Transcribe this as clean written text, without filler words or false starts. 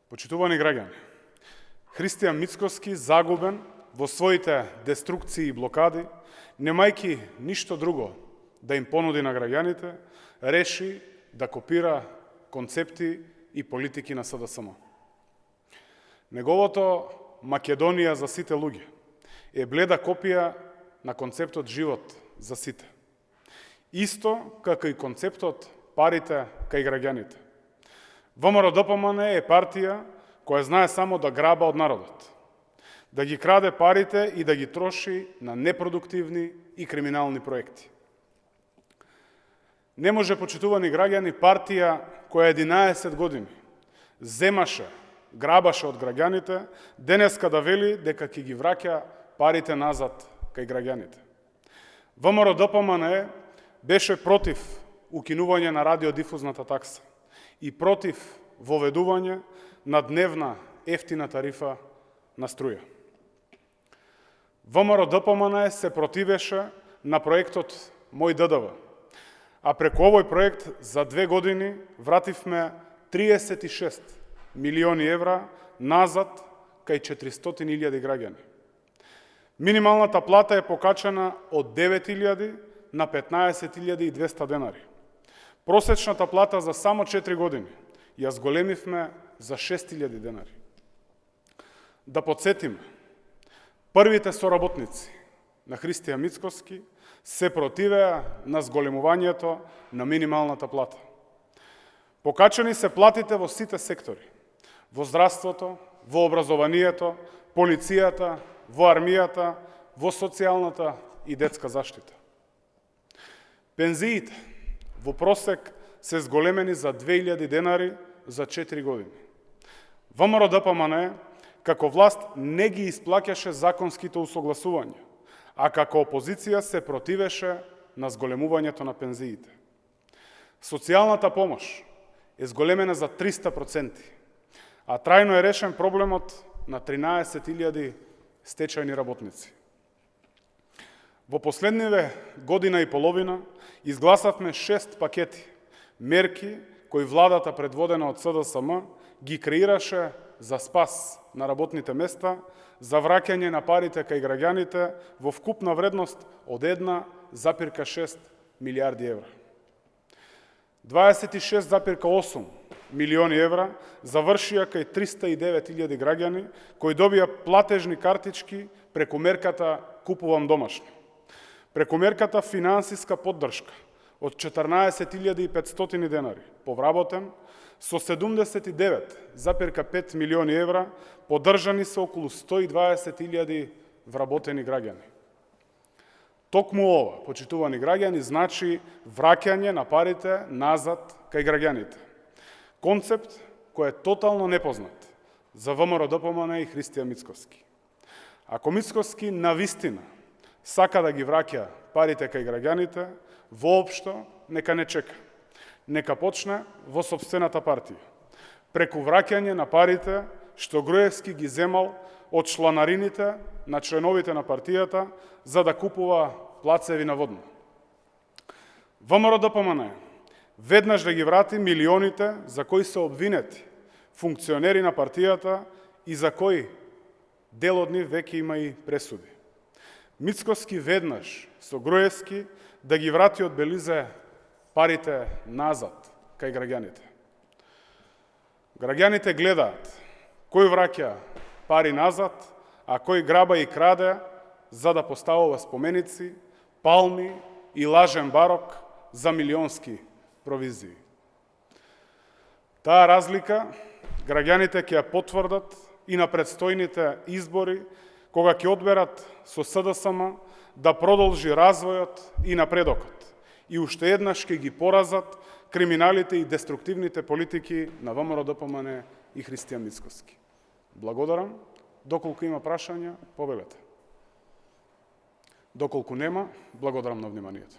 Почитувани граѓани, Христијан Мицкоски загубен во своите деструкции и блокади, немајки ништо друго да им понуди на граѓаните, реши да копира концепти и политики на СДСМ. Неговото Македонија за сите луѓе е бледа копија на концептот живот за сите. Исто како и концептот парите кај граѓаните. ВМРО-ДПМН е партија која знае само да граба од народот, да ги краде парите и да ги троши на непродуктивни и криминални проекти. Не може, почитувани граѓани, партија која 11 години земаше, грабаше од граѓаните, денеска да вели дека ќе ги враќа парите назад кај граѓаните. ВМРО-ДПМН беше против укинување на радиодифузната такса и против воведување на дневна ефтина тарифа на струја. ВМРО-ДПМН се противеше на проектот Мој ДДВ, а преку овој проект за 2 години вративме 36 милиони евра назад кај 400.000 граѓани. Минималната плата е покачена од 9.000 на 15.200 денари. Просечната плата за само 4 години ја зголемивме за 6.000 денари. Да подсетиме, првите соработници на Христијан Мицкоски се противеа на зголемувањето на минималната плата. Покачени се платите во сите сектори: во здравството, во образованието, полицијата, во армијата, во социјалната и детска заштита. Пензиите во просек се зголемени за 2.000 денари за 4 години. ВМРО-ДПМН како власт не ги исплаќаше законските усогласувања, а како опозиција се противеше на зголемувањето на пензиите. Социјалната помош е зголемена за 300%, а трајно е решен проблемот на 13.000 стечајни работници. Во последниве година и половина изгласавме 6 пакети мерки кои владата предводена од СДСМ ги креираше за спас на работните места, за враќање на парите кај граѓаните во вкупна вредност од 1,6 милијарди евра. 26,8 милиони евра завршија кај 309.000 граѓани кои добија платежни картички преку мерката Купувам домашно, преку мерката Финансиска поддршка од 14.500 денари, повработен со 79,5 милиони евра, поддржани се околу 120.000 вработени граѓани. Токму ова, почитувани граѓани, значи враќање на парите назад кај граѓаните. Концепт кој е тотално непознат за ВМРО-ДПМН и Христијан Мицкоски. Ако Мицкоски навистина сака да ги враќа парите кај граѓаните, воопшто нека не чека. Нека почне во сопствената партија, преку враќање на парите што Груевски ги земал од чланарините на членовите на партијата за да купува плацеви на водно. ВМРО-ДПМН веднаш да ги врати милионите за кои се обвинети функционери на партијата и за кои дел од нив веќе има и пресуди. Мицкоски веднаш со Груевски да ги врати од Белизе парите назад кај граѓаните. Граѓаните гледаат кој враќа пари назад, а кој граба и краде за да поставува споменици, палми и лажен барок за милионски провизии. Таа разлика граѓаните ќе ја потврдат и на предстојните избори, кога ќе одберат со СДСМ да продолжи развојот и напредокот и уште еднаш ќе ги поразат криминалите и деструктивните политики на ВМРО-ДПМН и Христијан Мицкоски. Благодарам. Доколку има прашања, повелете. Доколку нема, благодарам на вниманието.